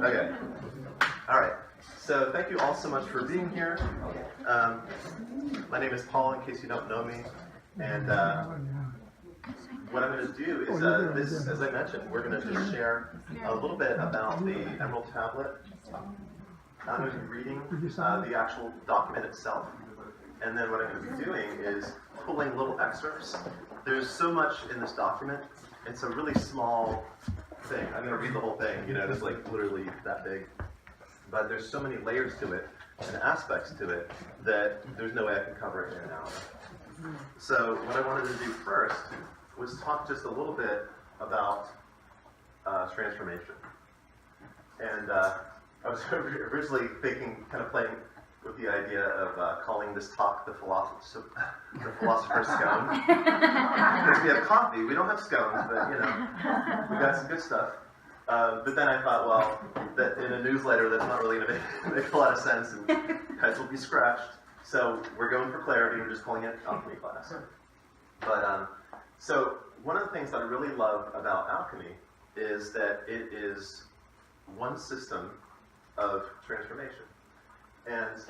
Okay. All right. So thank you all so much for being here. My name is Paul, in case you don't know me. And what I'm going to do is, as I mentioned, we're going to just share a little bit about the Emerald Tablet. I'm going to be reading the actual document itself. And then what I'm going to be doing is pulling little excerpts. There's so much in this document. It's a really small thing. I'm going to read the whole thing. You know, it's like literally that big. But there's so many layers to it and aspects to it that there's no way I can cover it in an hour. So what I wanted to do first was talk just a little bit about transformation. And I was originally thinking, kind of playing with the idea of calling this talk the Philosopher's Scone. Because we have coffee, we don't have scones, but you know, we got some good stuff. But then I thought, well, that in a newsletter, that's not really going to make a lot of sense, and heads will be scratched. So we're going for clarity, we're just calling it alchemy class. But so one of the things that I really love about alchemy is that it is one system of transformation. And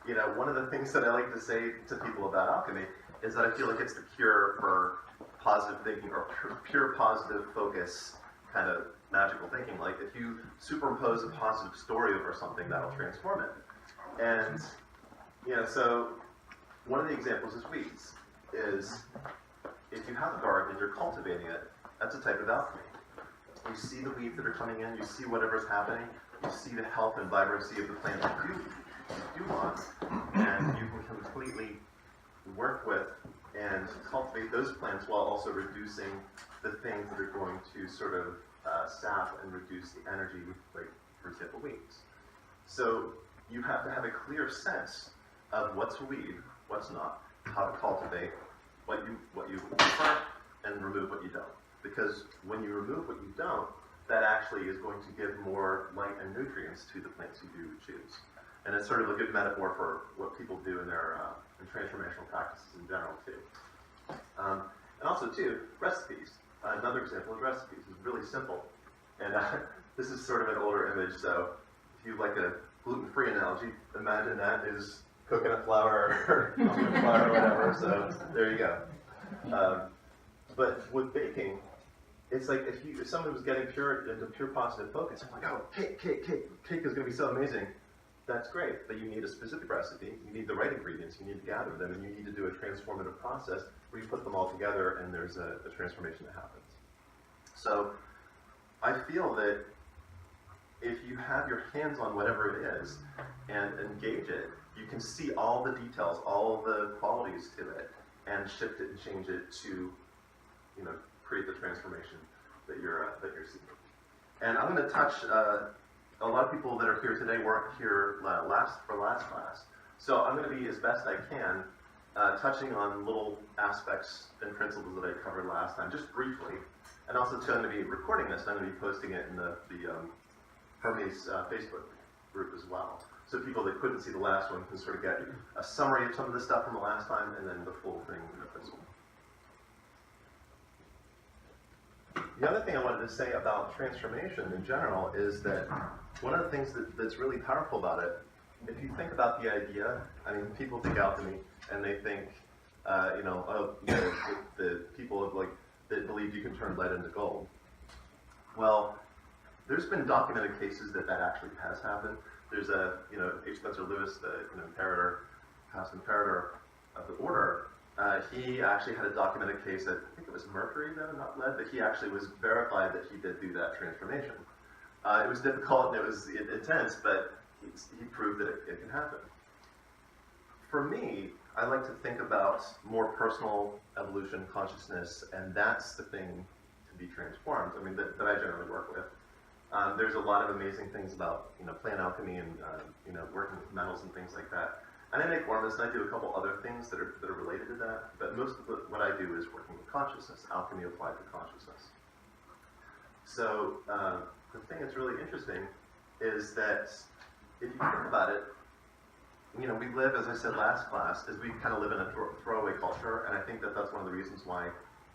you know, one of the things that I like to say to people about alchemy is that I feel like it's the cure for positive thinking or pure positive focus kind of magical thinking. Like if you superimpose a positive story over something, that'll transform it. And you know, so one of the examples is weeds. Is if you have a garden and you're cultivating it, that's a type of alchemy. You see the weeds that are coming in, you see whatever's happening, you see the health and vibrancy of the plant that you do want, and you can completely work with and cultivate those plants while also reducing the things that are going to sort of sap and reduce the energy, like for example weeds. So you have to have a clear sense of what's a weed, what's not, how to cultivate, what you prefer, and remove what you don't. Because when you remove what you don't, that actually is going to give more light and nutrients to the plants you do choose. And it's sort of a good metaphor for what people do in their in transformational practices in general too. And also too, recipes. Another example of recipes is really simple. And this is sort of an older image, so if you like a gluten-free analogy, imagine that is coconut flour or almond flour or whatever, so there you go. But with baking, it's like if someone was getting into pure positive focus, I'm like, oh, cake is going to be so amazing. That's great, but you need a specific recipe, you need the right ingredients, you need to gather them, and you need to do a transformative process where you put them all together and there's a transformation that happens. So I feel that if you have your hands on whatever it is and engage it, you can see all the details, all the qualities to it, and shift it and change it to, you know, create the transformation that you're seeking. And I'm going to touch. A lot of people that are here today weren't here last class, so I'm going to be as best I can touching on little aspects and principles that I covered last time, just briefly. And also, too, I'm going to be recording this. I'm going to be posting it in the Hermes Facebook group as well. So people that couldn't see the last one can sort of get a summary of some of the stuff from the last time, and then the full thing in this one. The other thing I wanted to say about transformation in general is that one of the things that's really powerful about it, if you think about the idea, I mean, people think alchemy and they think, the people of that believe you can turn lead into gold. Well, there's been documented cases that actually has happened. There's H. Spencer Lewis, the past imperator of the order. He actually had a documented case that, I think it was mercury though, not lead, but he actually was verified that he did do that transformation. It was difficult and it was intense, but he proved that it can happen. For me, I like to think about more personal evolution, consciousness, and that's the thing to be transformed. I mean, that I generally work with. There's a lot of amazing things about plant alchemy and working with metals and things like that. And I make ornaments, and I do a couple other things that are related to that. But most of what I do is working with consciousness, alchemy applied to consciousness. So the thing that's really interesting is that if you think about it, we live, as I said last class, is we kind of live in a throwaway culture, and I think that that's one of the reasons why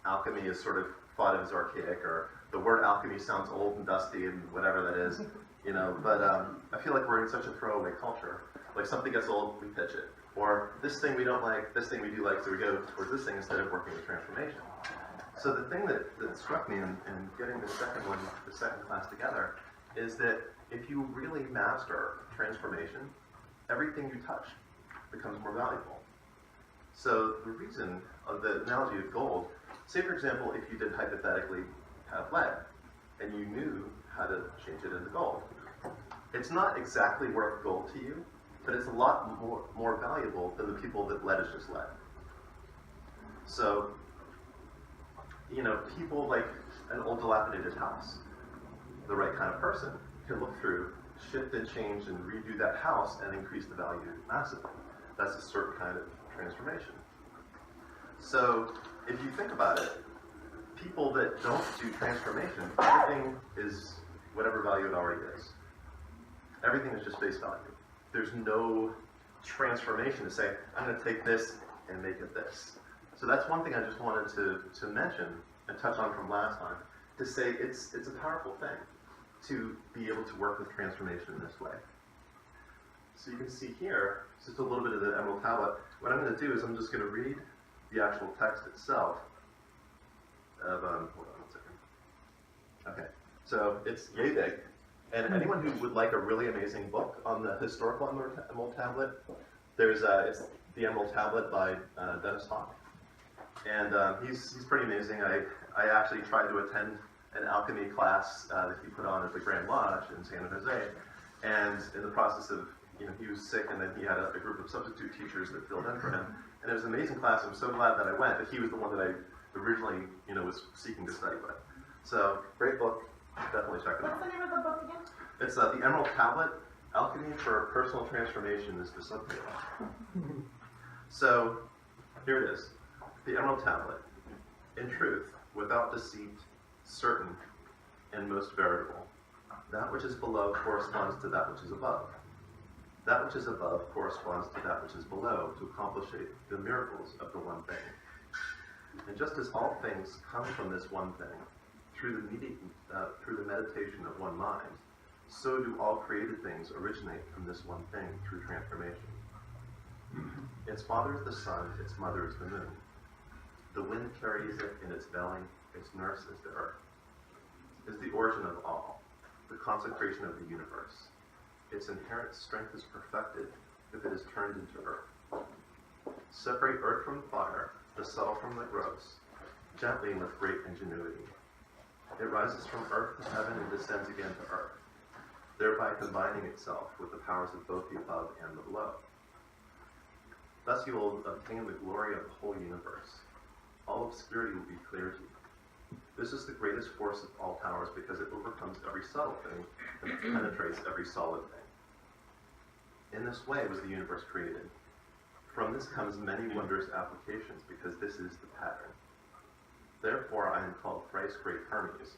alchemy is sort of thought it was archaic, or the word alchemy sounds old and dusty and whatever that is, you know, but I feel like we're in such a throwaway culture. Like something gets old, we pitch it. Or this thing we don't like, this thing we do like, so we go towards this thing instead of working with transformation. So the thing that struck me in getting the second class together, is that if you really master transformation, everything you touch becomes more valuable. So the reason of the analogy of gold, say for example, if you did hypothetically have lead, and you knew how to change it into gold, it's not exactly worth gold to you, but it's a lot more valuable than the people that lead is just lead. So, you know, people like an old dilapidated house, the right kind of person can look through, shift and change and redo that house and increase the value massively. That's a certain kind of transformation. So if you think about it, people that don't do transformation, everything is whatever value it already is. Everything is just face value. There's no transformation to say, I'm going to take this and make it this. So that's one thing I just wanted to mention and touch on from last time, to say it's a powerful thing to be able to work with transformation in this way. So you can see here, just a little bit of the Emerald Tablet. What I'm going to do is I'm just going to read the actual text itself of, hold on 1 second. Okay, so it's yay big. And anyone who would like a really amazing book on the historical Emerald Tablet, there's it's the Emerald Tablet by Dennis Hawk. And he's pretty amazing. I actually tried to attend an alchemy class that he put on at the Grand Lodge in San Jose. And in the process of, you know, he was sick, and then he had a group of substitute teachers that filled in for him. And it was an amazing class. I'm so glad that I went, that he was the one that I originally, you know, was seeking to study with. So, great book. Definitely check it out. What's the name of the book again? It's the Emerald Tablet. Alchemy for Personal Transformation is the subtitle. So, here it is. The Emerald Tablet. In truth, without deceit, certain, and most veritable. That which is below corresponds to that which is above. That which is above corresponds to that which is below to accomplish the miracles of the one thing. And just as all things come from this one thing, through the meditation of one mind, so do all created things originate from this one thing through transformation. Its father is the sun, its mother is the moon. The wind carries it in its belly, its nurse is the earth. Is the origin of all, the consecration of the universe. Its inherent strength is perfected if it is turned into earth. Separate earth from fire, the subtle from the gross, gently and with great ingenuity. It rises from earth to heaven and descends again to earth, thereby combining itself with the powers of both the above and the below. Thus you will obtain the glory of the whole universe. All obscurity will be clear to you. This is the greatest force of all powers because it overcomes every subtle thing and penetrates every solid thing. In this way was the universe created. From this comes many wondrous applications because this is the pattern. Therefore I am called thrice great Hermes,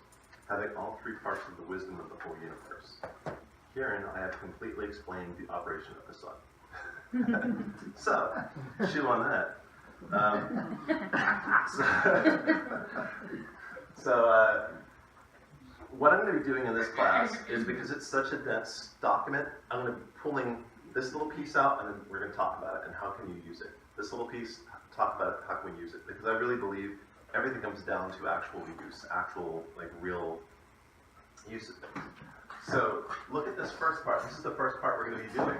having all three parts of the wisdom of the whole universe. Herein I have completely explained the operation of the sun. So, chew on that. What I'm going to be doing in this class is, because it's such a dense document, I'm going to be pulling this little piece out, and then we're going to talk about it and how can you use it. This little piece, talk about how can we use it, because I really believe everything comes down to actual use, actual, like, real use of things. So, look at this first part. This is the first part we're going to be doing.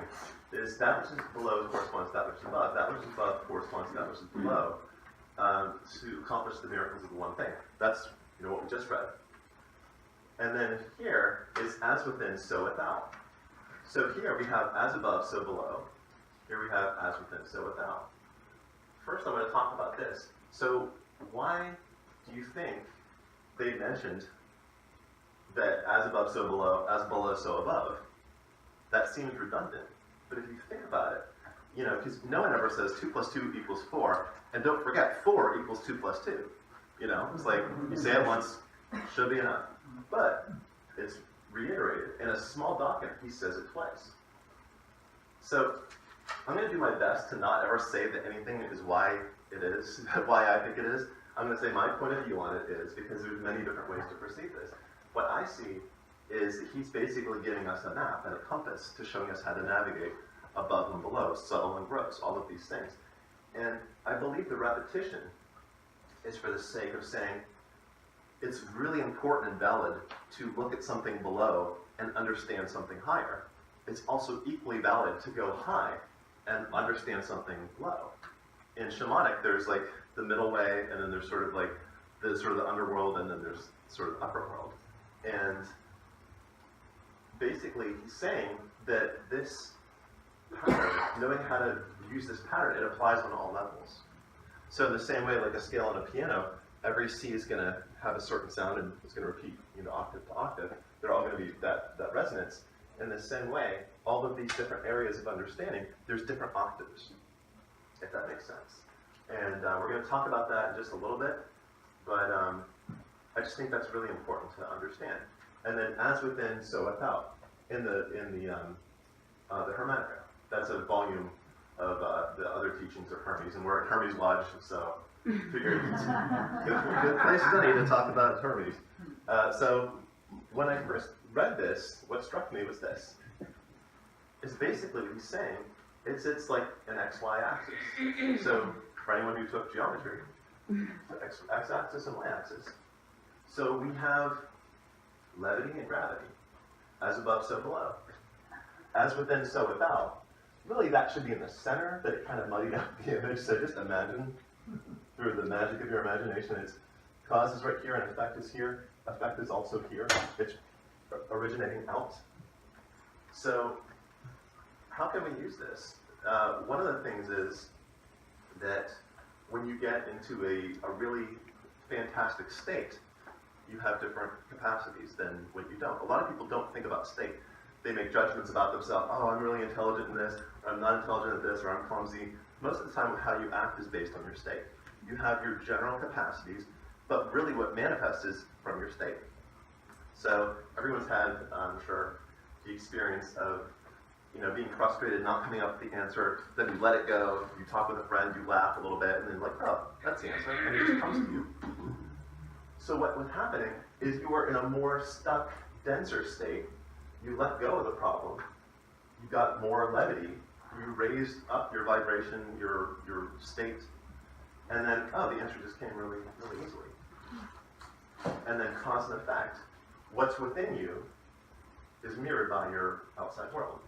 Is that which is below corresponds to that which is above. That which is above corresponds to that which is below, to accomplish the miracles of the one thing. That's, you know, what we just read. And then here is as within, so without. So here we have as above, so below. Here we have as within, so without. First I want to talk about this. So why do you think they mentioned that as above, so below, as below, so above? That seems redundant. But if you think about it, you know, because no one ever says 2 plus 2 equals 4, and don't forget 4 equals 2 plus 2. You know, it's like you say it once, should be enough. But it's reiterated. In a small document, he says it twice. So I'm going to do my best to not ever say that anything is why it is, why I think it is. I'm going to say my point of view on it is, because there's many different ways to perceive this. What I see is that he's basically giving us a map and a compass to showing us how to navigate above and below, subtle and gross, all of these things. And I believe the repetition is for the sake of saying it's really important and valid to look at something below and understand something higher. It's also equally valid to go high and understand something low. In shamanic, there's like the middle way, and then there's sort of like the underworld, and then there's sort of upper world. And basically, he's saying that this pattern, knowing how to use this pattern, it applies on all levels. So in the same way, like a scale on a piano, every C is going to have a certain sound, and it's going to repeat, octave to octave. They're all going to be that resonance. In the same way, all of these different areas of understanding, there's different octaves, if that makes sense. And we're going to talk about that in just a little bit, but I just think that's really important to understand. And then, as within, so without. In the Hermetica, that's a volume of the other teachings of Hermes, and we're at Hermes Lodge, so figured good place to study to talk about Hermes. So when I first read this, what struck me was this. It's basically what he's saying. It's like an XY axis. So for anyone who took geometry, x-axis and y-axis. So we have levity and gravity, as above, so below. As within, so without. Really, that should be in the center, but it kind of muddied out the image. So just imagine, through the magic of your imagination, it's cause is right here and effect is here. Effect is also here. It's originating out. So how can we use this? One of the things is that when you get into a really fantastic state, you have different capacities than when you don't. A lot of people don't think about state. They make judgments about themselves. Oh, I'm really intelligent in this, or I'm not intelligent at this, or I'm clumsy. Most of the time, how you act is based on your state. You have your general capacities, but really what manifests is from your state. So everyone's had, I'm sure, the experience of being frustrated, not coming up with the answer, then you let it go, you talk with a friend, you laugh a little bit, and then like, oh, that's the answer, and it just comes to you. So what was happening is you were in a more stuck, denser state. You let go of the problem. You got more levity. You raised up your vibration, your state, and then, oh, the answer just came really, really easily. And then cause and effect, what's within you is mirrored by your outside world.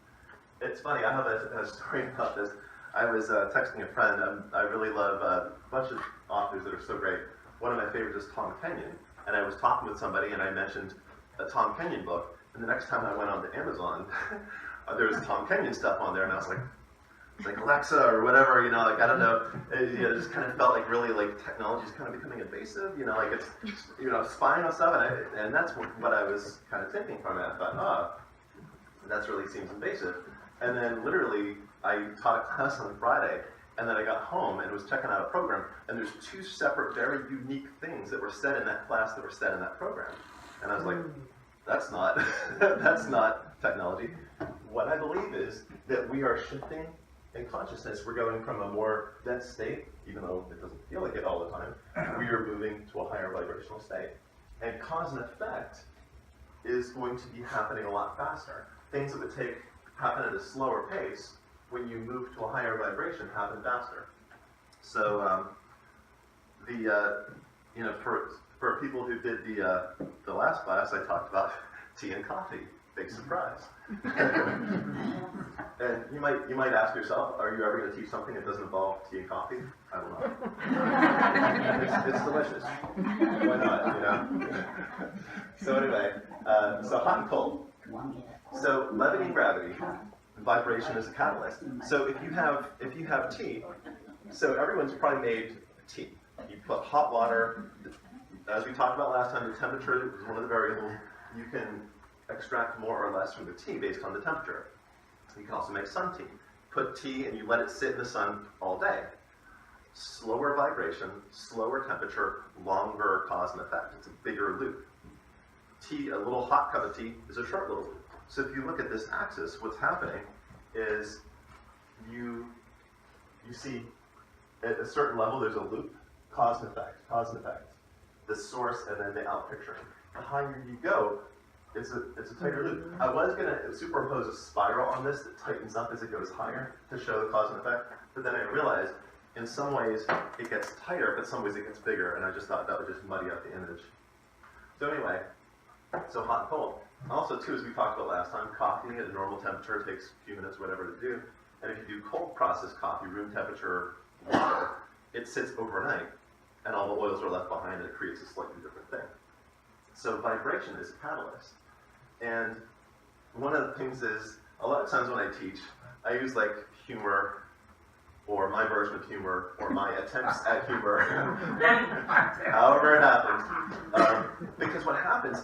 It's funny, I have a story about this. I was texting a friend. I really love a bunch of authors that are so great. One of my favorites is Tom Kenyon. And I was talking with somebody, and I mentioned a Tom Kenyon book. And the next time I went on to Amazon, there was Tom Kenyon stuff on there, and I was like Alexa or whatever, I don't know. It just kind of felt like really like technology is kind of becoming invasive, like it's spying on stuff, and that's what I was kind of taking from it. I thought, that really seems invasive. And then literally, I taught a class on Friday, and then I got home and was checking out a program, and there's two separate, very unique things that were said in that class that were said in that program. And I was like, that's not, that's not technology. What I believe is that we are shifting in consciousness. We're going from a more dense state, even though it doesn't feel like it all the time. We are moving to a higher vibrational state. And cause and effect is going to be happening a lot faster. Things that would happen at a slower pace, when you move to a higher vibration, happen faster. So, for people who did the last class, I talked about tea and coffee. Big surprise. And you might ask yourself, are you ever going to teach something that doesn't involve tea and coffee? I will not. It's delicious. Why not? So anyway, so hot and cold. So levity and gravity, vibration is a catalyst. So if you have tea, so everyone's probably made tea. You put hot water. As we talked about last time, the temperature is one of the variables. You can extract more or less from the tea based on the temperature. You can also make sun tea. Put tea and you let it sit in the sun all day. Slower vibration, slower temperature, longer cause and effect. It's a bigger loop. Tea, a little hot cup of tea, is a short little loop. So if you look at this axis, what's happening is you see at a certain level there's a loop cause and effect, cause and effect. The source and then the out picturing. The higher you go, it's a tighter loop. I was going to superimpose a spiral on this that tightens up as it goes higher to show the cause and effect, but then I realized in some ways it gets tighter, but in some ways it gets bigger, and I just thought that would just muddy up the image. So anyway, so hot and cold. Also, too, as we talked about last time, coffee at a normal temperature takes a few minutes, whatever, to do. And if you do cold processed coffee, room temperature water, it sits overnight, and all the oils are left behind, and it creates a slightly different thing. So vibration is a catalyst. And one of the things is, a lot of times when I teach, I use like humor, or my version of humor, or my attempts at humor, however it happens. Because what happens,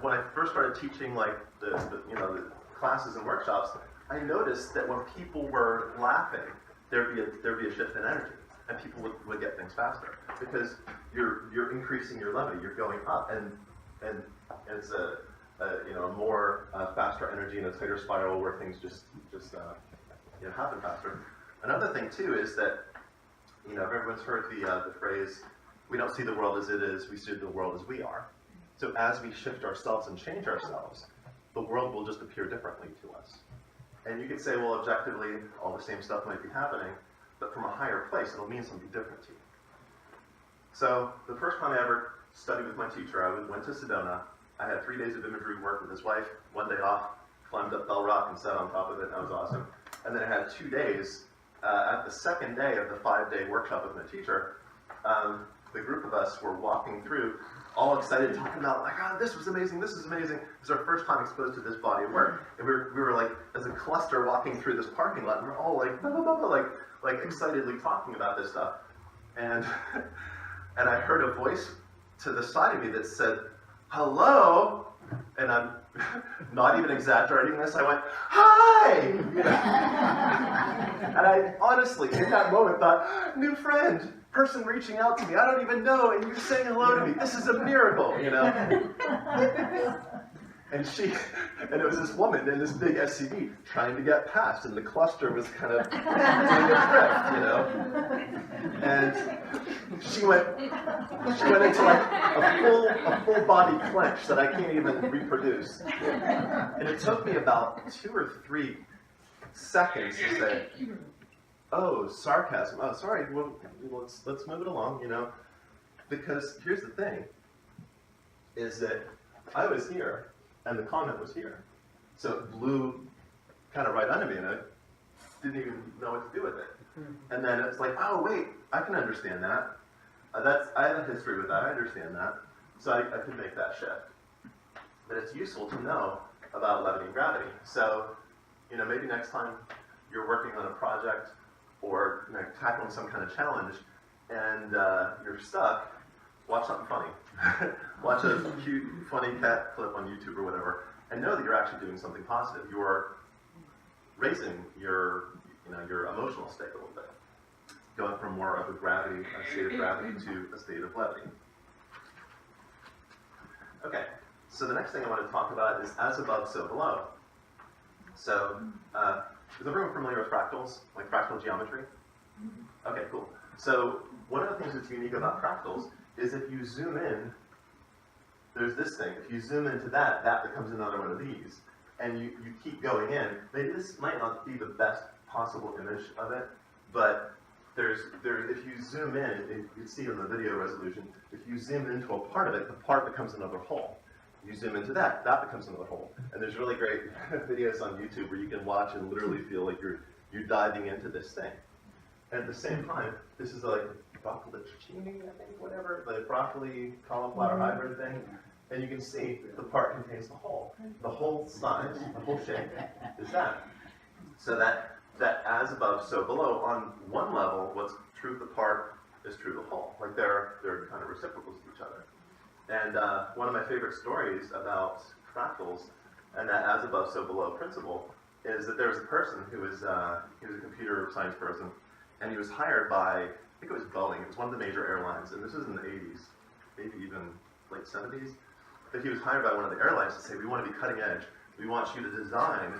when I first started teaching like the classes and workshops, I noticed that when people were laughing, there'd be a shift in energy, and people would get things faster because you're increasing your levity, you're going up, and it's a more faster energy and a tighter spiral where things just happen faster. Another thing too is that everyone's heard the phrase, "We don't see the world as it is, we see the world as we are." So as we shift ourselves and change ourselves, the world will just appear differently to us. And you could say, well, objectively, all the same stuff might be happening, but from a higher place, it'll mean something different to you. So the first time I ever studied with my teacher, I went to Sedona. I had 3 days of imagery work with his wife, 1 day off, climbed up Bell Rock and sat on top of it, and that was awesome. And then I had 2 days. At the second day of the 5-day workshop with my teacher, the group of us were walking through, all excited, talking about, like, oh, this was amazing, this is amazing. It was our first time exposed to this body of work. And we were like, as a cluster walking through this parking lot, and we're all like, blah, blah, blah, blah, like excitedly talking about this stuff. And, and I heard a voice to the side of me that said, hello, and I'm not even exaggerating this, I went, hi! And I honestly, in that moment, thought, new friend, person reaching out to me, I don't even know, and you're saying hello to me, this is a miracle, And it was this woman in this big SUV trying to get past, and the cluster was kind of doing a drift, And she went into like a full body clench that I can't even reproduce. And it took me about 2 or 3 seconds to say, oh, sarcasm. Oh, sorry. Well, let's move it along. Because here's the thing: is that I was here. And the comment was here. So it blew kind of right under me, and I didn't even know what to do with it. And then it's like, oh, wait, I can understand that. I have a history with that, I understand that. So I could make that shift. But it's useful to know about levity and gravity. So, maybe next time you're working on a project or tackling some kind of challenge, and you're stuck, watch something funny. Watch a cute, funny cat clip on YouTube or whatever, and know that you're actually doing something positive. You're raising your emotional state a little bit, going from more of a state of gravity to a state of levity. Okay, so the next thing I want to talk about is as above, so below. So, is everyone familiar with fractals, like fractal geometry? Okay, cool. So, one of the things that's unique about fractals is if you zoom in, there's this thing. If you zoom into that becomes another one of these. And you keep going in. Maybe this might not be the best possible image of it, but if you zoom in, you can see in the video resolution, if you zoom into a part of it, the part becomes another hole. You zoom into that becomes another hole. And there's really great videos on YouTube where you can watch and literally feel like you're diving into this thing. And at the same time, this is like broccolini, I think, whatever, the broccoli cauliflower hybrid thing. And you can see the part contains the whole. The whole size, the whole shape is that. So that as above, so below, on one level, what's true of the part is true of the whole. Like they're kind of reciprocals to each other. And one of my favorite stories about fractals and that as above, so below principle is that there was a person who was a computer science person, and he was hired by, I think it was Boeing. It was one of the major airlines, and this was in the 80s, maybe even late 70s. But he was hired by one of the airlines to say, we want to be cutting edge. We want you to design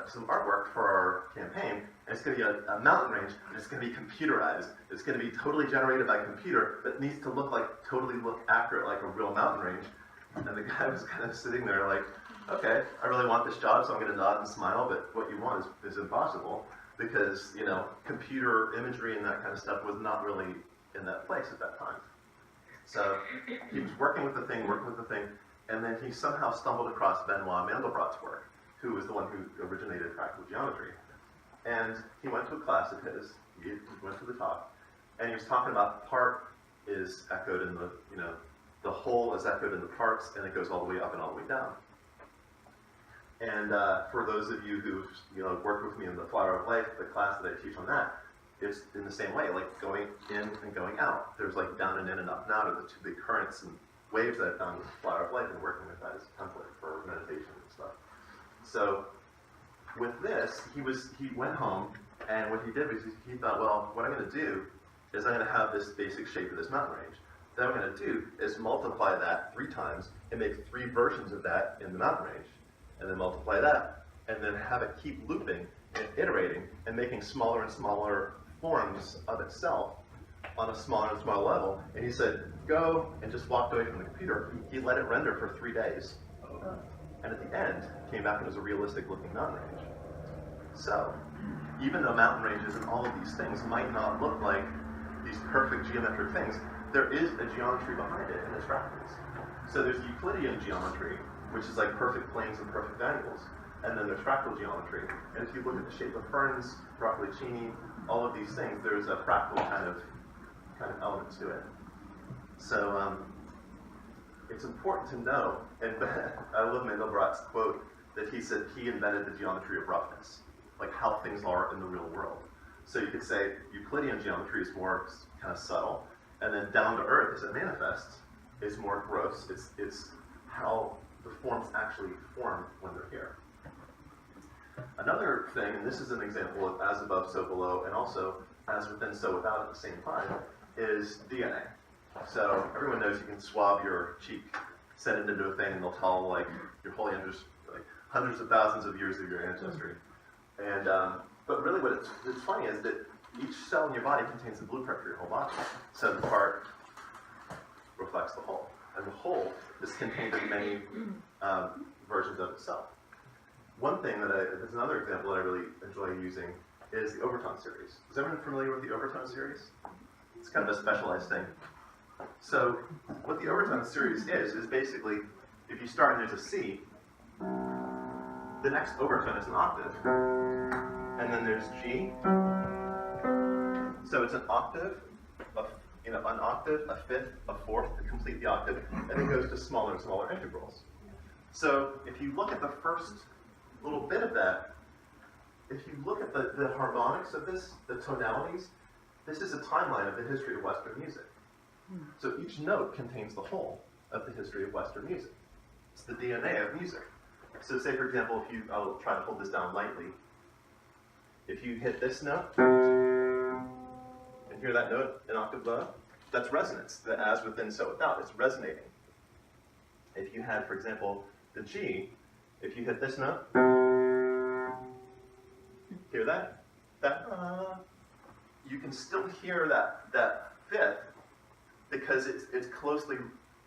some artwork for our campaign, and it's going to be a mountain range, and it's going to be computerized. It's going to be totally generated by computer, but needs to totally look accurate like a real mountain range. And the guy was kind of sitting there like, okay, I really want this job, so I'm going to nod and smile, but what you want is impossible, because, you know, computer imagery and that kind of stuff was not really in that place at that time. So he was working with the thing, and then he somehow stumbled across Benoit Mandelbrot's work, who was the one who originated fractal geometry. And he went to a class of his, he went to the talk, and he was talking about the part is echoed in the, you know, the whole is echoed in the parts, and it goes all the way up and all the way down. And for those of you who've, you know, worked with me in the Flower of Life, the class that I teach on that, it's in the same way, like going in and going out. There's like down and in and up and out are the two big currents and waves that I've found with the Flower of Life, and working with that as a template for meditation and stuff. So with this, he went home, and what he did was he thought, well, what I'm going to do is I'm going to have this basic shape of this mountain range. Then what I'm going to do is multiply that 3 times and make 3 versions of that in the mountain range, and then multiply that, and then have it keep looping and iterating and making smaller and smaller forms of itself on a smaller and smaller level. And he said, go, and just walked away from the computer. He let it render for 3 days. And at the end, came back and it was a realistic looking mountain range. So, even though mountain ranges and all of these things might not look like these perfect geometric things, there is a geometry behind it, and it's fractals. So there's Euclidean geometry, which is like perfect planes and perfect angles. And then there's fractal geometry. And if you look at the shape of ferns, Broccolicini, all of these things, there's a fractal kind of element to it. So it's important to know, and I love Mandelbrot's quote, that he said he invented the geometry of roughness, like how things are in the real world. So you could say Euclidean geometry is more kind of subtle, and then down to earth as it manifests is more gross. It's how the forms actually form when they're here. Another thing, and this is an example of as above, so below, and also as within, so without at the same time, is DNA. So everyone knows you can swab your cheek, send it into a thing, and they'll tell like your whole like hundreds of thousands of years of your ancestry. And but really, what it's funny is that each cell in your body contains the blueprint for your whole body. So the part reflects the whole, and the whole is contained in many versions of itself. One thing there's another example that I really enjoy using is the Overtones series. Is everyone familiar with the Overtones series? It's kind of a specialized thing. So what the Overtones series is basically, if you start and there's a C, the next overtone is an octave, and then there's G. So it's an octave, an octave, a fifth, a fourth to complete the octave, and it goes to smaller and smaller integrals. So if you look at the first little bit of that, if you look at the harmonics of this, the tonalities, this is a timeline of the history of Western music. So each note contains the whole of the history of Western music. It's the DNA of music. So say, for example, I'll try to hold this down lightly. If you hit this note, and hear that note an octave low, that's resonance, the as within, so without. It's resonating. If you had, for example, the G, if you hit this note, hear that? You can still hear that fifth because it's closely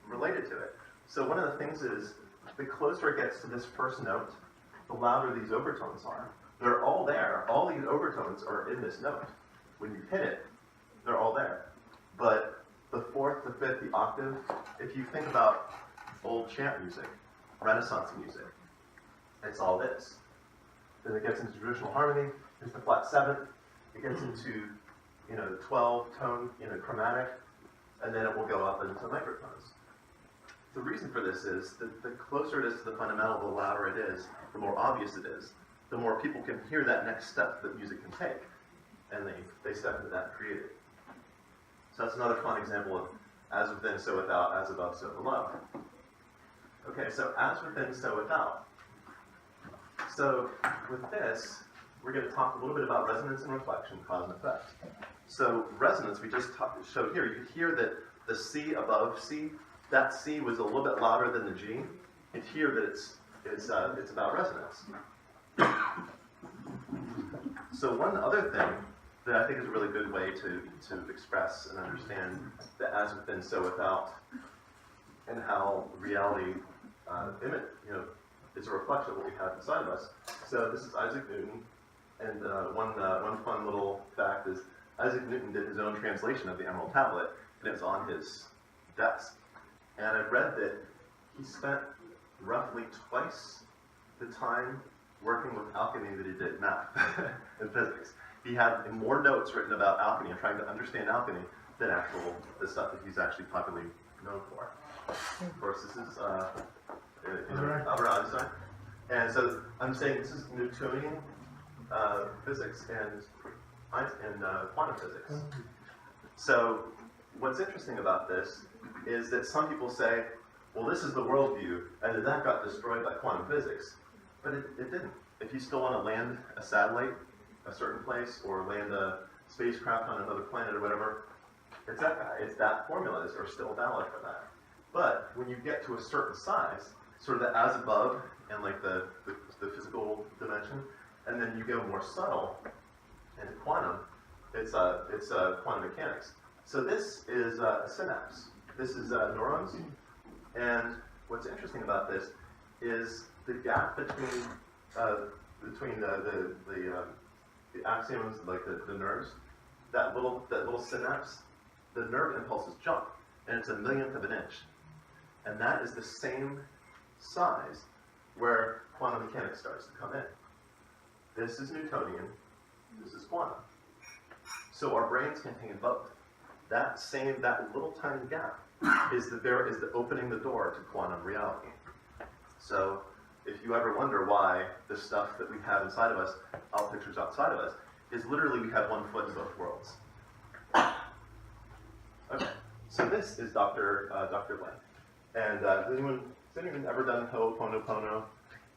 related to it. So one of the things is, the closer it gets to this first note, the louder these overtones are. They're all there. All these overtones are in this note. When you hit it, they're all there. But the fourth, the fifth, the octave, if you think about old chant music, Renaissance music, it's all this. Then it gets into traditional harmony, it's the flat seventh, it gets into, the 12-tone, chromatic, and then it will go up into microtones. The reason for this is that the closer it is to the fundamental, the louder it is, the more obvious it is, the more people can hear that next step that music can take, and they step into that and create it. So that's another fun example of as within, so without, as above, so below. Okay, so as within, so without. So with this, we're going to talk a little bit about resonance and reflection, cause and effect. So resonance, we just showed here. You could hear that the C above C, that C was a little bit louder than the G. You can hear that it's about resonance. So one other thing that I think is a really good way to express and understand the as within, so without, and how reality is a reflection of what we have inside of us. So this is Isaac Newton, and one fun little fact is Isaac Newton did his own translation of the Emerald Tablet, and it was on his desk. And I read that he spent roughly twice the time working with alchemy that he did math and physics. He had more notes written about alchemy and trying to understand alchemy than the stuff that he's actually popularly known for. Of course, this is Albert Einstein. And so I'm saying this is Newtonian physics and quantum physics. So what's interesting about this is that some people say, well, this is the worldview, and then that got destroyed by quantum physics. But it didn't. If you still want to land a satellite a certain place, or land a spacecraft on another planet or whatever, it's that guy. It's that formulas are still valid for that. But when you get to a certain size, sort of the as above and like the physical dimension, and then you go more subtle into quantum, it's quantum mechanics. So this is a synapse. This is neurons. And what's interesting about this is the gap between the axioms, like the nerves, that little synapse, the nerve impulses jump, and it's a millionth of an inch. And that is the same size where quantum mechanics starts to come in. This is Newtonian, this is quantum. So our brains contain both. That little tiny gap is the opening the door to quantum reality. So if you ever wonder why the stuff that we have inside of us, all pictures outside of us, is literally we have one foot in both worlds. Okay, so this is Dr. Lang. And has anyone ever done Ho'oponopono?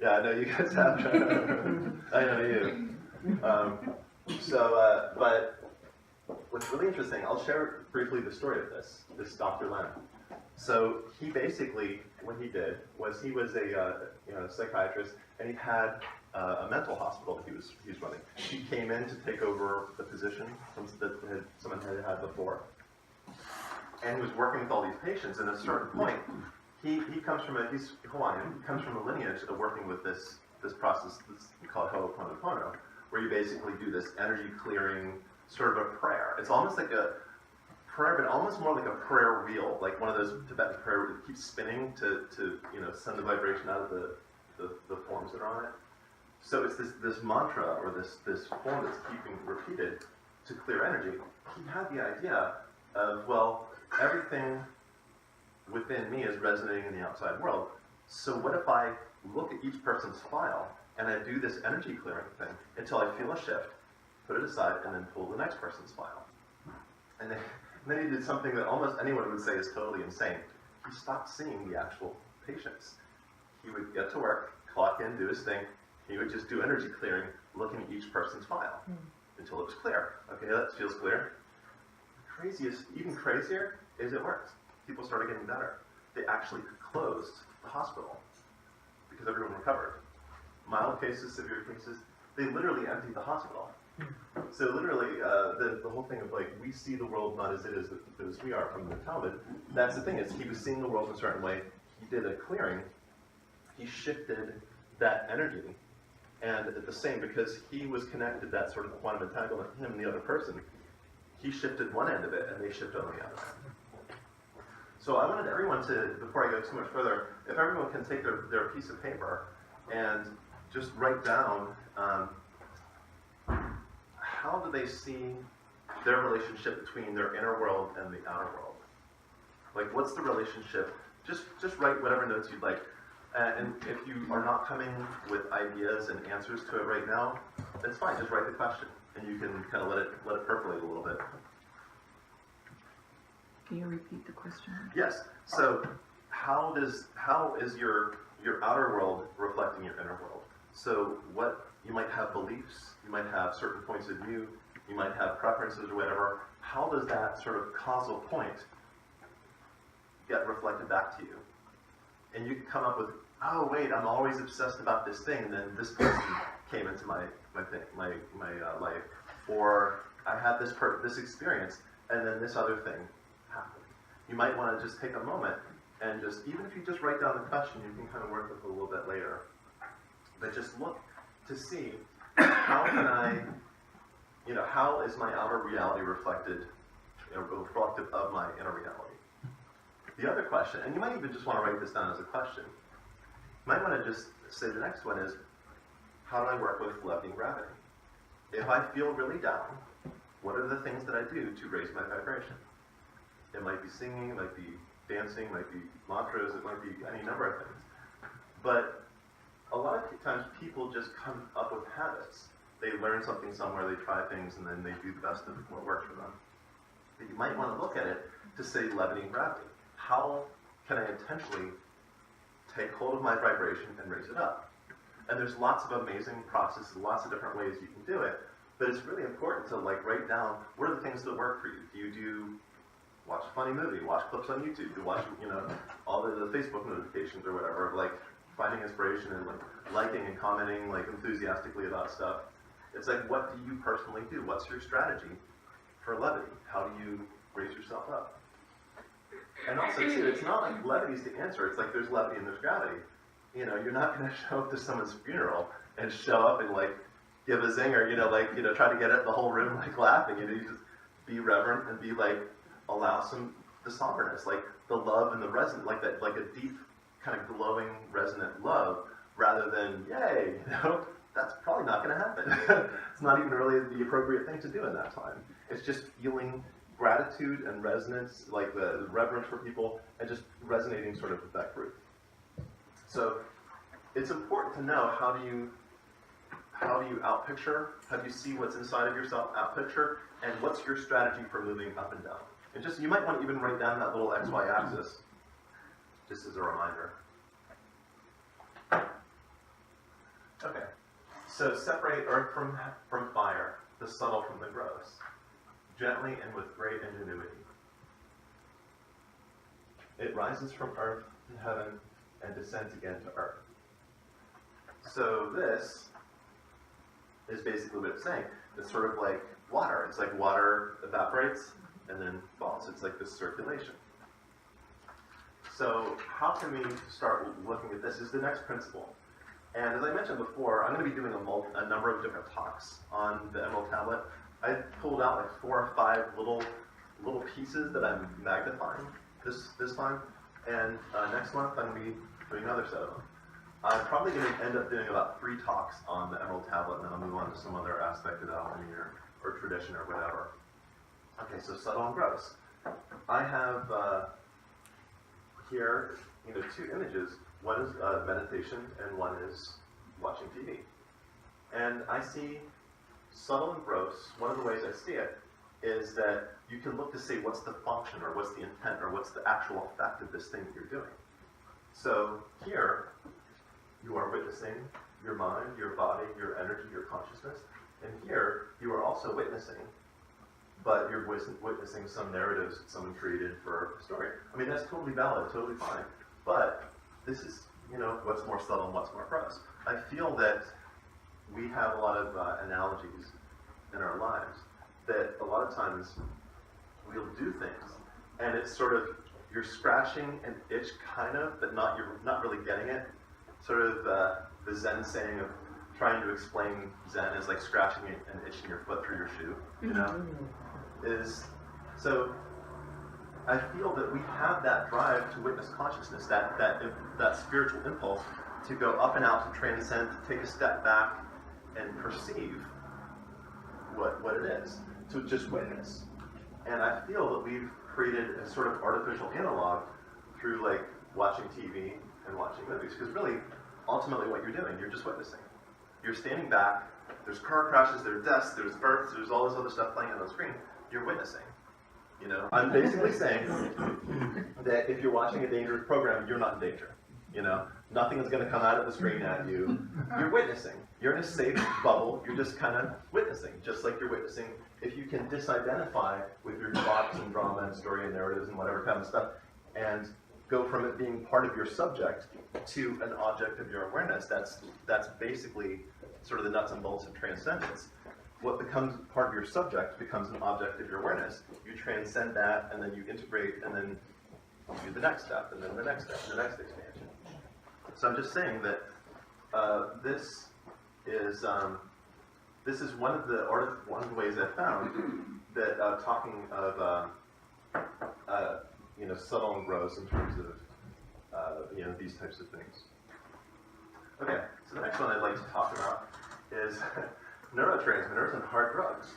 Yeah, I know you guys have. I know you. But what's really interesting, I'll share briefly the story of this Dr. Lang. So he basically, what he did was he was a psychiatrist, and he had a mental hospital that he was running. He came in to take over the position that someone had before, and he was working with all these patients. And at a certain point, he's Hawaiian. He comes from a lineage of working with this process that's called Ho'oponopono, where you basically do this energy clearing sort of a prayer. It's almost like a prayer, but almost more like a prayer wheel, like one of those Tibetan prayer where it keeps spinning to send the vibration out of the forms that are on it. So it's this mantra or this form that's keeping repeated to clear energy. He had the idea of, well, everything within me is resonating in the outside world. So what if I look at each person's file and I do this energy clearing thing until I feel a shift, put it aside, and then pull the next person's file. And then he did something that almost anyone would say is totally insane. He stopped seeing the actual patients. He would get to work, clock in, do his thing. He would just do energy clearing, looking at each person's file until it was clear. Okay, that feels clear. Even crazier is it worked. People started getting better. They actually closed the hospital because everyone recovered. Mild cases, severe cases, they literally emptied the hospital. So literally, the whole thing of like, we see the world not as it is, but as we are from the Talmud, that's the thing, is he was seeing the world in a certain way. He did a clearing. He shifted that energy. And at the same, because he was connected, that sort of quantum entanglement, him and the other person, he shifted one end of it, and they shifted on the other end. So I wanted everyone to, before I go too much further, if everyone can take their piece of paper and just write down how do they see their relationship between their inner world and the outer world? Like, what's the relationship? Just write whatever notes you'd like. And if you are not coming with ideas and answers to it right now, that's fine. Just write the question, and you can kind of let it percolate a little bit. Can you repeat the question? Yes. So, how is your outer world reflecting your inner world? So, what you might have beliefs, you might have certain points of view, you might have preferences or whatever. How does that sort of causal point get reflected back to you? And you can come up with oh wait, I'm always obsessed about this thing, and then this person came into my life, or I had this experience, and then this other thing happened. You might want to just take a moment and just, even if you just write down the question, you can kind of work with it a little bit later. But just look to see how can I, how is my outer reality reflected, reflective of my inner reality? The other question, and you might even just want to write this down as a question. You might want to just say the next one is, how do I work with levity and gravity? If I feel really down, what are the things that I do to raise my vibration? It might be singing, it might be dancing, it might be mantras, it might be any number of things. But a lot of times people just come up with habits. They learn something somewhere, they try things, and then they do the best of what works for them. But you might want to look at it to say levity and gravity. How can I intentionally take hold of my vibration and raise it up? And there's lots of amazing processes, lots of different ways you can do it, but it's really important to write down what are the things that work for you. Do you watch a funny movie, watch clips on YouTube, do you watch all the Facebook notifications or whatever, finding inspiration and liking and commenting enthusiastically about stuff. It's what do you personally do? What's your strategy for levity? How do you raise yourself up? And also too, it's not like levity's the answer. It's there's levity and there's gravity. You're not going to show up to someone's funeral and show up and give a zinger, try to get the whole room laughing. You just be reverent and be allow the somberness, the love and the resonant, that, a deep kind of glowing resonant love, rather than yay. That's probably not going to happen. It's not even really the appropriate thing to do in that time. It's just feeling gratitude and resonance, the reverence for people, and just resonating sort of with that group. So it's important to know how do you outpicture, how do you see what's inside of yourself outpicture, and what's your strategy for moving up and down. And just, you might want to even write down that little XY axis, just as a reminder. Okay, so separate earth from fire, the subtle from the gross, gently and with great ingenuity. It rises from earth to heaven and descends again to earth. So this is basically what it's saying. It's sort of like water. It's like water evaporates and then falls. It's like this circulation. So how can we start looking at this? Is the next principle. And as I mentioned before, I'm going to be doing a number of different talks on the Emerald Tablet. I pulled out 4 or 5 little pieces that I'm magnifying this time. And next month I'm going to be doing another set of them. I'm probably going to end up doing about 3 talks on the Emerald Tablet, and then I'll move on to some other aspect of alchemy or tradition or whatever. Okay, so subtle and gross. I have here 2 images. One is meditation, and one is watching TV. And I see subtle and gross. One of the ways I see it is that you can look to see what's the function, or what's the intent, or what's the actual effect of this thing that you're doing. So here, you are witnessing your mind, your body, your energy, your consciousness. And here, you are also witnessing, but you're witnessing some narratives that someone created for a story. I mean, that's totally valid, totally fine. But this is, what's more subtle and what's more gross. I feel that we have a lot of analogies in our lives that a lot of times we'll do things, and it's sort of, you're scratching an itch kind of, but you're not really getting it. Sort of the Zen saying of trying to explain Zen is like scratching an itch in your foot through your shoe, so I feel that we have that drive to witness consciousness, that spiritual impulse to go up and out, to transcend, to take a step back and perceive what it is, to just witness. And I feel that we've created a sort of artificial analog through watching TV and watching movies, because really, ultimately what you're doing, you're just witnessing. You're standing back, there's car crashes, there's deaths, there's births, there's all this other stuff playing on the screen. You're witnessing. I'm basically saying that if you're watching a dangerous program, you're not in danger. Nothing is going to come out of the screen at you. You're witnessing. You're in a safe bubble. You're just kind of witnessing, just like you're witnessing. If you can disidentify with your thoughts and drama and story and narratives and whatever kind of stuff, and go from it being part of your subject to an object of your awareness. That's basically sort of the nuts and bolts of transcendence. What becomes part of your subject becomes an object of your awareness. You transcend that, and then you integrate, and then you do the next step, and then the next step, and the next expansion. So I'm just saying that this is one of the ways I found that talking of subtle and gross in terms of these types of things. Okay, so the next one I'd like to talk about is neurotransmitters and hard drugs.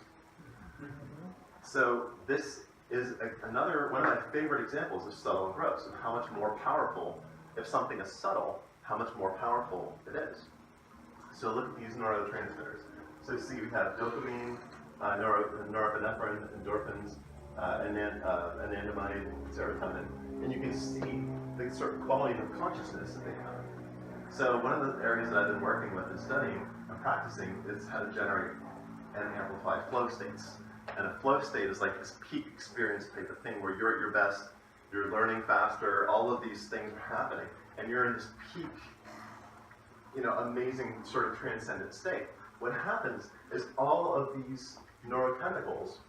So this is another one of my favorite examples of subtle and gross, and how much more powerful, if something is subtle, how much more powerful it is. So look at these neurotransmitters. So see, we have dopamine, norepinephrine, endorphins, anandamide, serotonin, and you can see the sort of quality of consciousness that they have. So one of the areas that I've been working with and studying and practicing is how to generate and amplify flow states. And a flow state is like this peak experience type of thing where you're at your best, you're learning faster, all of these things are happening, and you're in this peak, amazing sort of transcendent state. What happens is all of these neurochemicals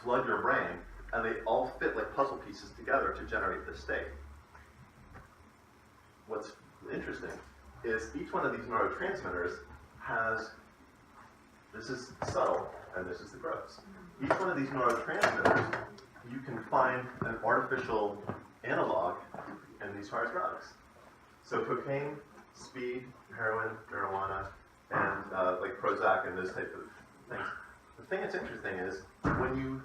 flood your brain, and they all fit like puzzle pieces together to generate this state. What's interesting is each one of these neurotransmitters has, this is subtle, and this is the gross. Each one of these neurotransmitters, you can find an artificial analog in these hard drugs. So cocaine, speed, heroin, marijuana, and like Prozac and those type of things. The thing that's interesting is when you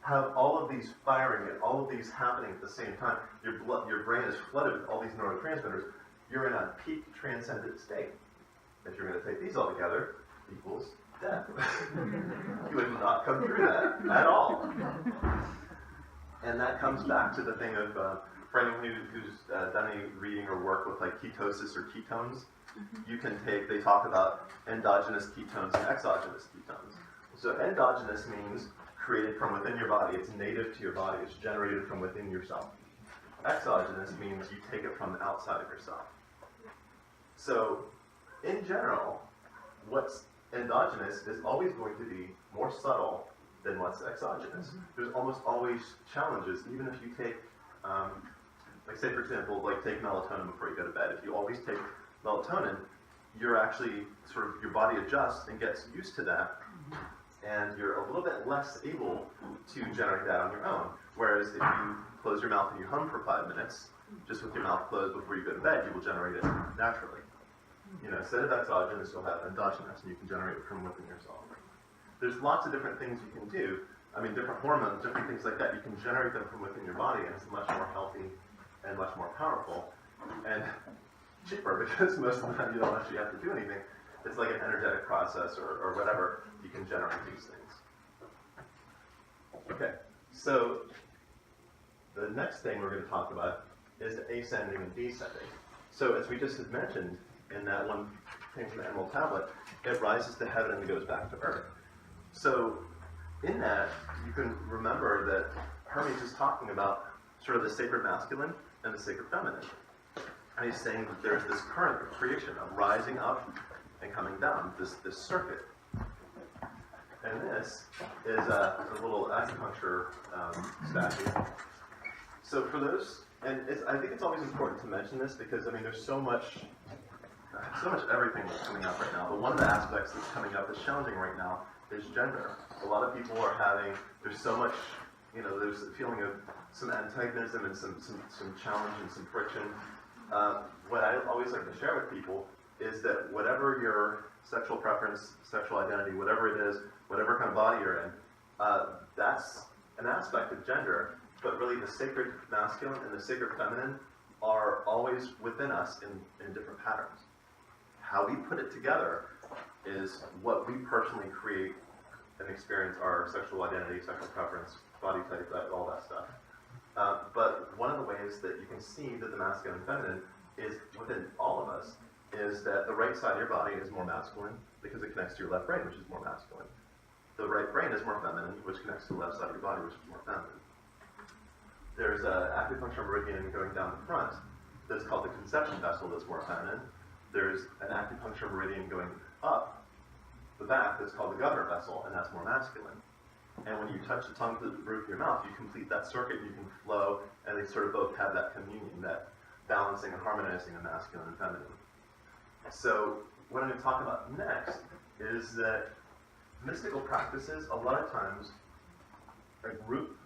have all of these firing and all of these happening at the same time, your brain is flooded with all these neurotransmitters, you're in a peak transcendent state. If you're going to take these all together, equals death. You would not come through that at all. And that comes back to the thing of, for anyone who's done any reading or work with like ketosis or ketones, you can take, they talk about endogenous ketones and exogenous ketones. So endogenous means created from within your body, it's native to your body, it's generated from within yourself. Exogenous means you take it from the outside of yourself. So, in general, what's endogenous is always going to be more subtle than what's exogenous. There's almost always challenges, even if you take, like say for example, like take melatonin before you go to bed. If you always take melatonin, you're actually sort of, your body adjusts and gets used to that, and you're a little bit less able to generate that on your own. Whereas if you close your mouth and you hum for 5 minutes, just with your mouth closed before you go to bed, you will generate it naturally. Instead of exogenous, you'll have endogenous, and you can generate it from within yourself. There's lots of different things you can do. I mean, different hormones, different things like that. You can generate them from within your body, and it's much more healthy and much more powerful and cheaper, because most of the time you don't actually have to do anything. It's like an energetic process or whatever. You can generate these things. Okay, so the next thing we're going to talk about is ascending and descending. So as we just had mentioned in that one thing from the Emerald Tablet, it rises to heaven and goes back to earth. So in that, you can remember that Hermes is talking about sort of the sacred masculine and the sacred feminine. And he's saying that there's this current of creation, of rising up and coming down, this circuit. And this is a little acupuncture statue. So for those, and I think it's always important to mention this because, I mean, there's so much everything that's coming up right now. But one of the aspects that's coming up that's challenging right now is gender. A lot of people are having, there's so much, there's a feeling of some antagonism and some challenge and some friction. What I always like to share with people is that whatever your sexual preference, sexual identity, whatever it is, whatever kind of body you're in, that's an aspect of gender, but really the sacred masculine and the sacred feminine are always within us in different patterns. How we put it together is what we personally create and experience our sexual identity, sexual preference, body type, all that stuff. But one of the ways that you can see that the masculine and feminine is within all of us is that the right side of your body is more masculine because it connects to your left brain, which is more masculine. The right brain is more feminine, which connects to the left side of your body, which is more feminine. there's an acupuncture meridian going down the front that's called the conception vessel that's more feminine. There's an acupuncture meridian going up the back that's called the governor vessel, and that's more masculine. And when you touch the tongue to the roof of your mouth, you complete that circuit, you can flow, and they sort of both have that communion, that balancing and harmonizing of masculine and feminine. So what I'm going to talk about next is that mystical practices, a lot of times, a group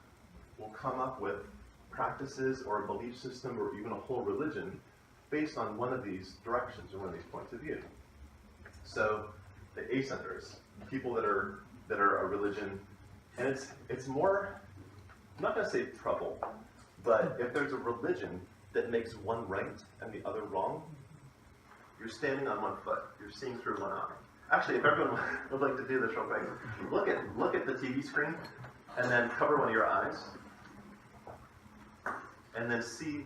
will come up with practices or a belief system or even a whole religion based on one of these directions or one of these points of view. So the ascenders, people that are a religion, and it's more, I'm not going to say trouble, but if there's a religion that makes one right and the other wrong, you're standing on one foot. You're seeing through one eye. Actually, if everyone would like to do this real quick, look at the TV screen, and then cover one of your eyes, and then see,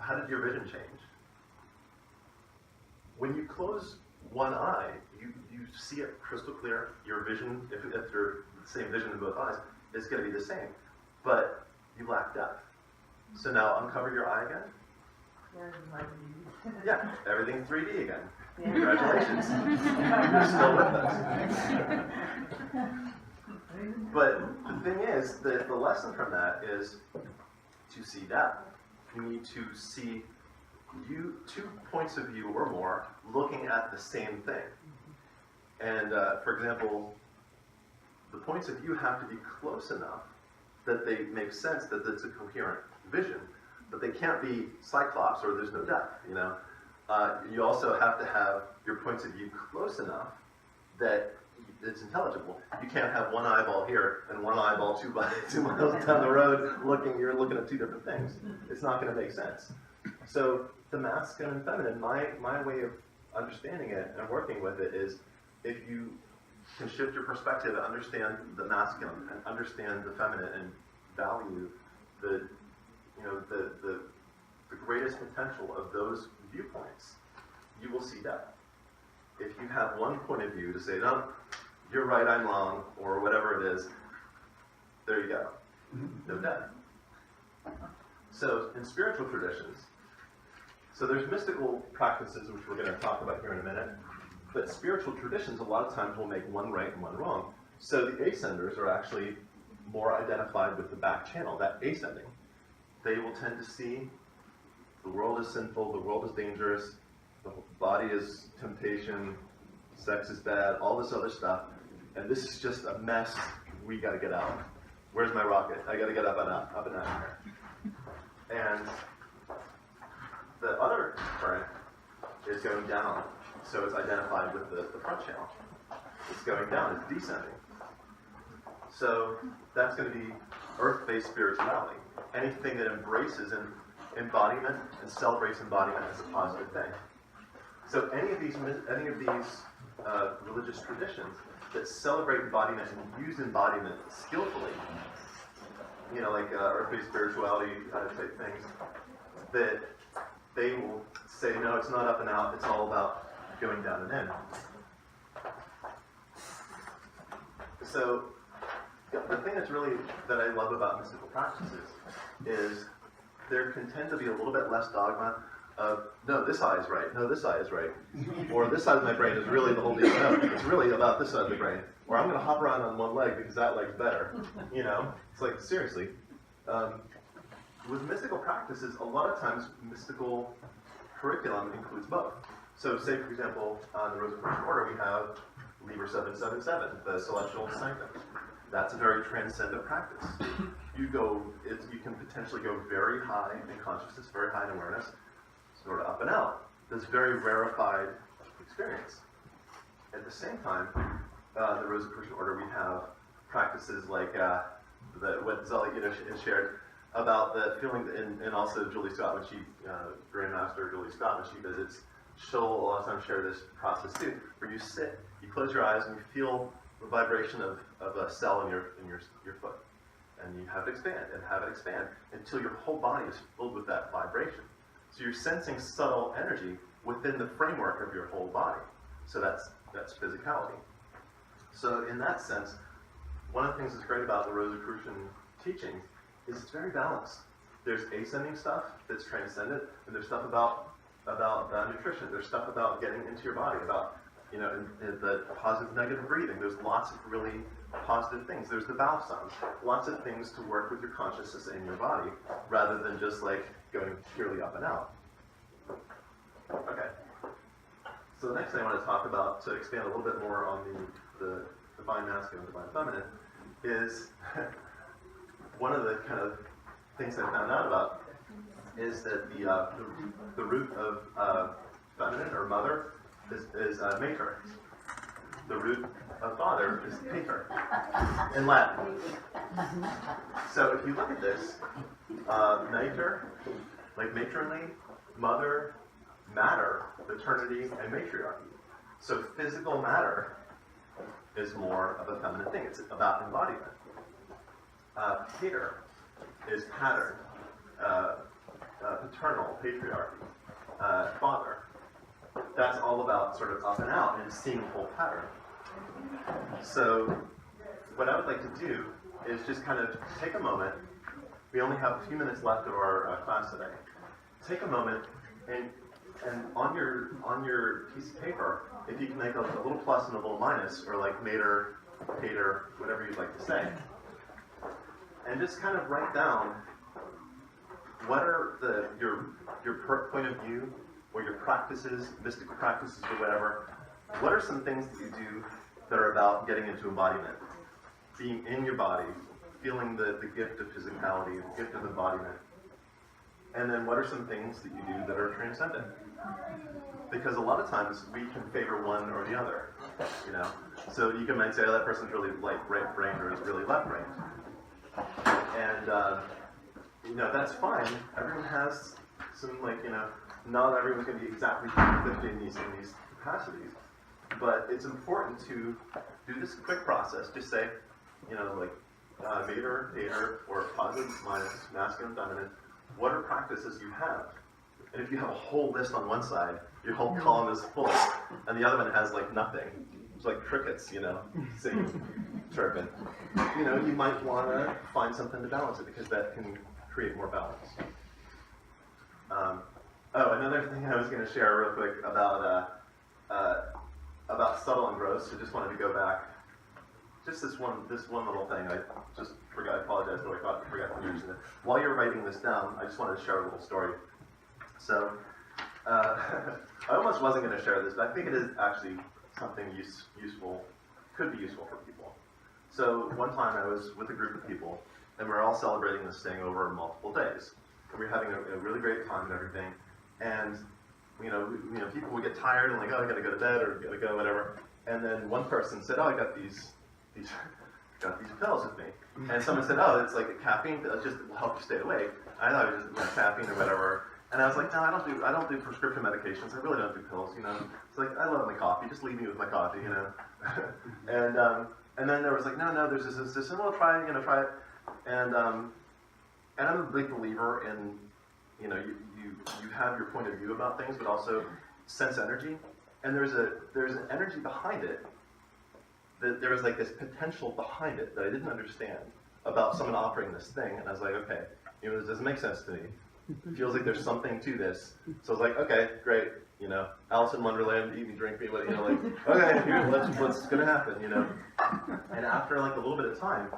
how did your vision change? When you close one eye, you see it crystal clear. Your vision, if you're the same vision in both eyes, is going to be the same, but you lack depth. So now uncover your eye again. Yeah, everything's 3D again. Yeah. Congratulations. You're still with us. But the thing is, the lesson from that is to see depth. You need to see two points of view or more looking at the same thing. And for example, the points of view have to be close enough that they make sense, that it's a coherent vision. But they can't be cyclops or there's no depth, you know. You also have to have your points of view close enough that it's intelligible. You can't have one eyeball here and one eyeball 2 miles down the road you're looking at two different things. It's not going to make sense. So the masculine and feminine, my way of understanding it and working with it is if you can shift your perspective and understand the masculine and understand the feminine and value the greatest potential of those viewpoints, you will see depth. If you have one point of view to say, no, you're right, I'm wrong, or whatever it is, there you go. No depth. So in spiritual traditions, so there's mystical practices, which we're going to talk about here in a minute, but spiritual traditions a lot of times will make one right and one wrong. So the ascenders are actually more identified with the back channel, that ascending. They will tend to see the world is sinful, the world is dangerous, the body is temptation, sex is bad, all this other stuff, and this is just a mess. We got to get out. Where's my rocket? I got to get up and out of here. And the other current is going down, so it's identified with the front channel. It's going down, it's descending. So that's going to be earth-based spirituality. Anything that embraces embodiment and celebrates embodiment as a positive thing. So any of these religious traditions that celebrate embodiment and use embodiment skillfully, you know, like earth-based spirituality type things, that they will say, no, it's not up and out, it's all about going down and in. So the thing that I love about mystical practices is there can tend to be a little bit less dogma of, no, this eye is right, no, this eye is right, or this side of my brain is really the whole deal, no, it's really about this side of the brain, or I'm going to hop around on one leg because that leg's better, you know? It's like, seriously. With mystical practices, a lot of times mystical curriculum includes both. So say, for example, on the Rosicrucian Order, we have Liber 777, the Celestial Sanctum. That's a very transcendent practice. You can potentially go very high in consciousness, very high in awareness, sort of up and out. This very rarefied experience. At the same time, the Rosicrucian Order, we have practices like what Zelly has shared about the feeling, and also Julie Scott, when she, Grandmaster Julie Scott, when she visits, she'll a lot of times share this process too, where you sit, you close your eyes, and you feel the vibration of a cell in your foot. And you have it expand until your whole body is filled with that vibration. So you're sensing subtle energy within the framework of your whole body. So that's physicality. So in that sense, one of the things that's great about the Rosicrucian teachings is it's very balanced. there's ascending stuff that's transcendent, and there's stuff about nutrition. There's stuff about getting into your body, about the positive, negative breathing. There's lots of really positive things. There's the valve sounds. Lots of things to work with your consciousness in your body, rather than just like going purely up and out. Okay. So the next thing I want to talk about, to expand a little bit more on the divine masculine, divine feminine, is one of the kind of things I found out about is that the root of feminine or mother is mater. The root of father is pater in Latin. So if you look at this, mater, like matronly, mother, matter, paternity, and matriarchy. So physical matter is more of a feminine thing. It's about embodiment. Pater is pattern, paternal, patriarchy, father. That's all about sort of up and out and seeing the whole pattern. So what I would like to do is just kind of take a moment. We only have a few minutes left of our class today. Take a moment and on your piece of paper, if you can make a little plus and a little minus, or like mater, pater, whatever you'd like to say, and just kind of write down what are your point of view, or your practices, mystical practices or whatever. What are some things that you do that are about getting into embodiment? Being in your body, feeling the gift of physicality, the gift of embodiment. And then what are some things that you do that are transcendent? Because a lot of times we can favor one or the other, So you might say, oh, that person's really right-brained or is really left-brained. And, that's fine. Everyone has some, not everyone's going to be exactly 50 in these capacities. But it's important to do this quick process. Just say, mater, pater, or positive, minus, masculine, feminine. What are practices you have? And if you have a whole list on one side, your whole column is full, and the other one has nothing. It's like crickets, singing, chirping. You might want to find something to balance it, because that can create more balance. Another thing I was going to share real quick about subtle and gross. I just wanted to go back. Just this one little thing. I just forgot. I apologize, but I forgot to mention it. While you're writing this down, I just wanted to share a little story. So, I almost wasn't going to share this, but I think it is actually something useful, could be useful for people. So one time I was with a group of people, and we were all celebrating this thing over multiple days. And we were having a really great time and everything. And people would get tired and like, oh, I got to go to bed or got to go whatever. And then one person said, oh, I got these pills with me. And someone said, oh, it's like a caffeine pill, it just will help you stay awake. I thought it was just caffeine or whatever. And I was like, no, I don't do prescription medications. I really don't do pills, It's like, I love my coffee. Just leave me with my coffee, And then there was like, no, there's this, well, try it. And I'm a big believer in, you have your point of view about things, but also sense energy. And there's an energy behind it. That there was like this potential behind it that I didn't understand about someone offering this thing. And I was like, okay, this doesn't make sense to me. It feels like there's something to this. So I was like, okay, great. Alice in Wonderland, eat me, drink me, okay, what's gonna happen, And after a little bit of time,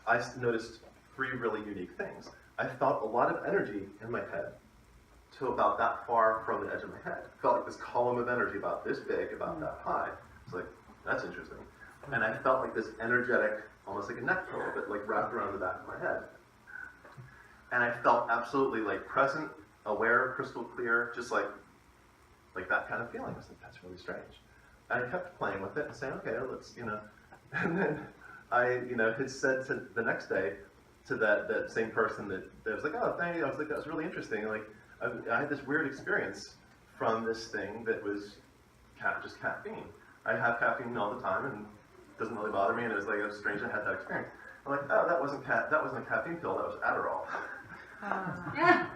I noticed 3 really unique things. I felt a lot of energy in my head to about that far from the edge of my head. I felt like this column of energy about this big, about that high. It's like, that's interesting. And I felt like this energetic, almost like a neck pillow, but wrapped around the back of my head. And I felt absolutely present, aware, crystal clear, just like that kind of feeling. I was like, that's really strange. And I kept playing with it and saying, okay, let's, And then I, had said to the next day to that same person that was like, oh, thank you. I was like, that was really interesting. I had this weird experience from this thing that was just caffeine. I have caffeine all the time and it doesn't really bother me. And it was it was strange I had that experience. I'm like, oh, that wasn't a caffeine pill. That was Adderall.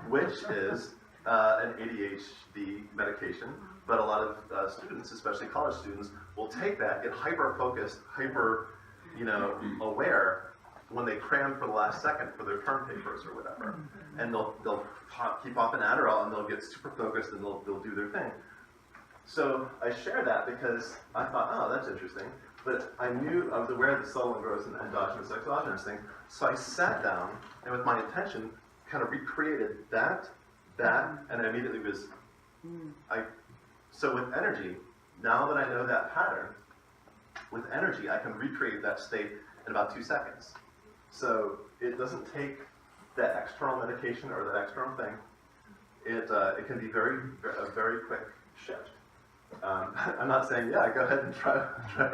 Which is an ADHD medication, but a lot of students, especially college students, will take that, get hyper-focused, aware, when they cram for the last second for their term papers or whatever, and they'll keep off an Adderall and they'll get super focused and they'll do their thing. So I share that because I thought, oh, that's interesting. But I was aware of the subtle and gross and endogenous, exogenous thing. So I sat down and with my intention kind of recreated that, and I immediately was, so with energy, now that I know that pattern, with energy, I can recreate that state in about 2 seconds. So it doesn't take that external medication or that external thing. It can be a very quick shift. I'm not saying, yeah, go ahead and try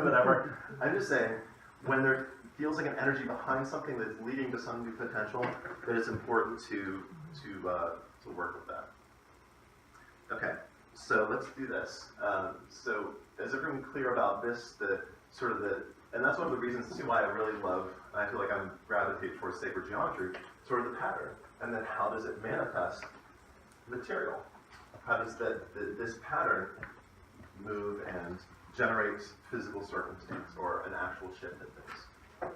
whatever. I'm just saying, when there feels like an energy behind something that's leading to some new potential, that it's important to work with that. Okay, so let's do this. So is everyone clear about this? And that's one of the reasons too why I really love, and I feel like I'm gravitate towards sacred geometry, sort of the pattern, and then how does it manifest material? How does this pattern move and generate physical circumstance or an actual shift in things?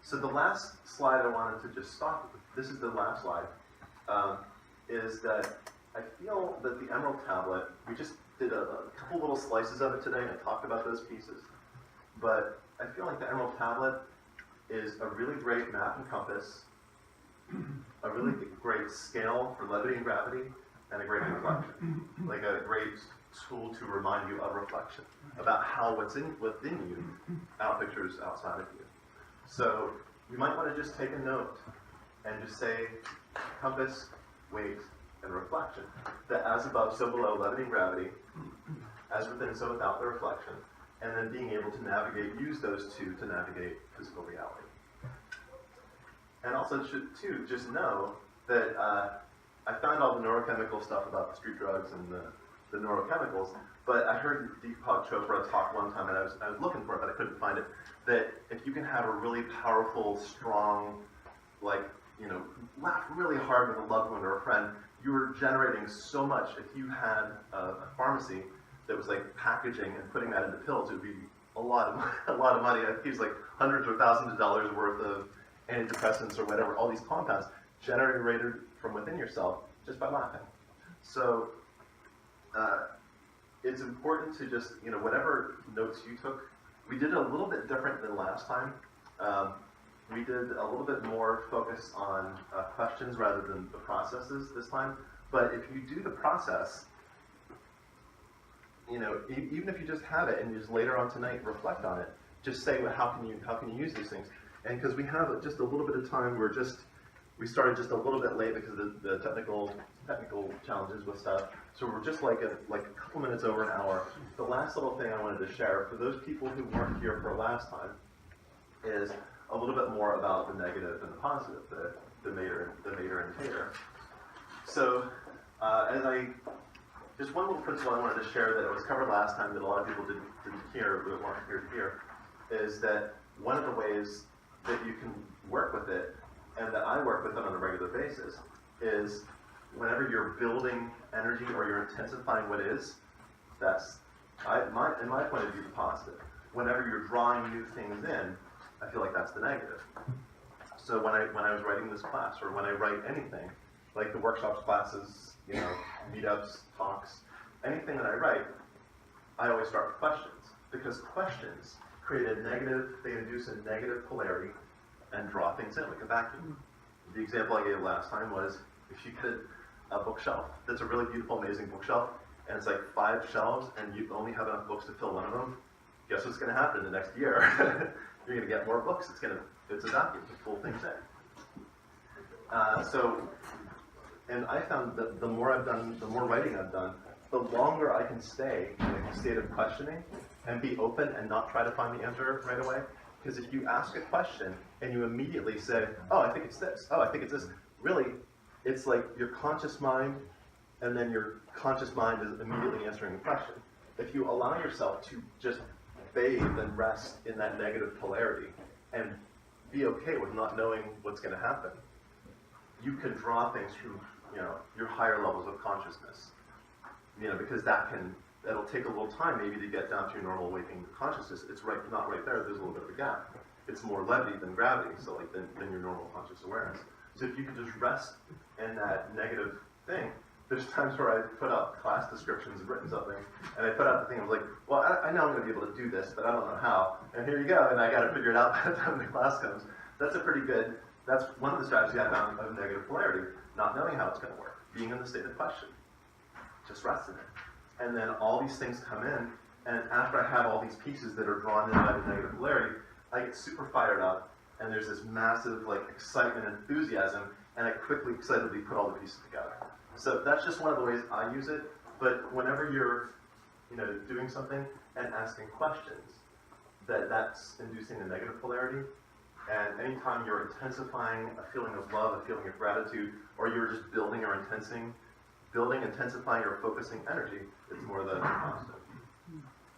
So the last slide I wanted to just stop with, this is the last slide, is that I feel that the Emerald Tablet, we just did a couple little slices of it today and talked about those pieces. But I feel like the Emerald Tablet is a really great map and compass, a really great scale for levity and gravity, and a great reflection. Like a great tool to remind you of reflection, about how what's within you outpictures outside of you. So you might want to just take a note and just say compass, weight, and reflection. That as above, so below, levity and gravity, as within, so without, the reflection. And then being able to use those two to navigate physical reality. And also too, just know that I found all the neurochemical stuff about the street drugs and the neurochemicals, but I heard Deepak Chopra talk one time, and I was looking for it, but I couldn't find it, that if you can have a really powerful, strong, laugh really hard with a loved one or a friend, you were generating so much. If you had a pharmacy that was like packaging and putting that into pills, it would be a lot of money. I think it's like hundreds or thousands of dollars worth of antidepressants or whatever, all these compounds generated from within yourself just by laughing. So it's important to just, whatever notes you took, we did it a little bit different than last time. We did a little bit more focus on questions rather than the processes this time. But if you do the process, even if you just have it and you just later on tonight reflect on it, just say, well, how can you use these things? And because we have just a little bit of time, we started just a little bit late because of the technical challenges with stuff. So we're just like a couple minutes over an hour. The last little thing I wanted to share for those people who weren't here for last time is a little bit more about the negative and the positive, the mater and tater. So just one little principle I wanted to share that was covered last time that a lot of people didn't hear, that weren't here to hear, is that one of the ways that you can work with it, and that I work with it on a regular basis, is whenever you're building energy or you're intensifying what is, that's, in my point of view, the positive. Whenever you're drawing new things in, I feel like that's the negative. So when I was writing this class, or when I write anything, like the workshops, classes, meetups, talks, anything that I write, I always start with questions. Because questions create a negative, they induce a negative polarity and draw things in like a vacuum. The example I gave last time was, if you get a bookshelf that's a really beautiful, amazing bookshelf, and it's like 5 shelves, and you only have enough books to fill one of them, guess what's going to happen the next year? You're going to get more books. It's a vacuum to pull things in. And I found that the more I've done, the more writing I've done, the longer I can stay in a state of questioning and be open and not try to find the answer right away. Because if you ask a question and you immediately say, oh, I think it's this, oh, I think it's this, really, it's like your conscious mind, and then your conscious mind is immediately answering the question. If you allow yourself to just bathe and rest in that negative polarity and be okay with not knowing what's going to happen, you can draw things from your higher levels of consciousness. Because it'll take a little time maybe to get down to your normal waking consciousness. It's not right there. There's a little bit of a gap. it's more levity than gravity, so like than your normal conscious awareness. So if you could just rest in that negative thing, there's times where I put out class descriptions, I've written something, and I put out the thing, I was like, well, I know I'm going to be able to do this, but I don't know how. And here you go, and I got to figure it out by the time the class comes. That's a pretty good, that's one of the strategies I found of negative polarity, not knowing how it's going to work, being in the state of question. Just rest in it. And then all these things come in, and after I have all these pieces that are drawn in by the negative polarity, I get super fired up, and there's this massive like excitement and enthusiasm, and I quickly, excitedly put all the pieces together. So that's just one of the ways I use it, but whenever you're doing something and asking questions, that's inducing the negative polarity, and anytime you're intensifying a feeling of love, a feeling of gratitude, or you're just building, intensifying, or focusing energy, it's more the constant.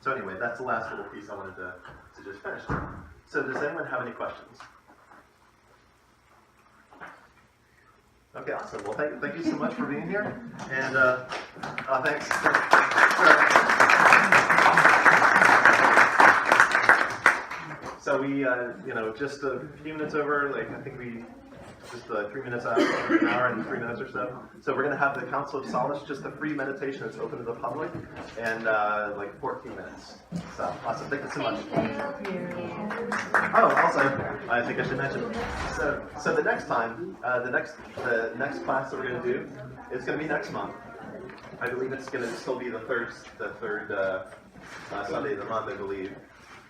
So anyway, that's the last little piece I wanted to just finish. So does anyone have any questions? Okay, awesome. Well, thank you so much for being here, and thanks. So we, just a few minutes over, like I think we just 3 minutes out, an hour and 3 minutes or so. So we're going to have the Council of Solace, just a free meditation that's open to the public, and like 14 minutes. So awesome. Thank you so much. Oh, also, I think I should mention. So the next time, the next class that we're going to do is going to be next month. I believe it's going to still be the third Sunday of the month, I believe.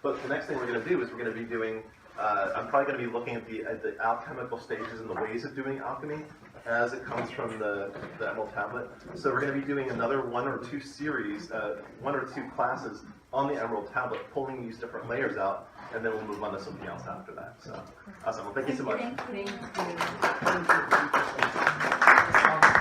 But the next thing we're going to do is we're going to be doing. I'm probably going to be looking at the alchemical stages and the ways of doing alchemy as it comes from the Emerald Tablet. So we're going to be doing another one or two classes on the Emerald Tablet, pulling these different layers out, and then we'll move on to something else after that. So awesome. Well, thank you so much. Thank you.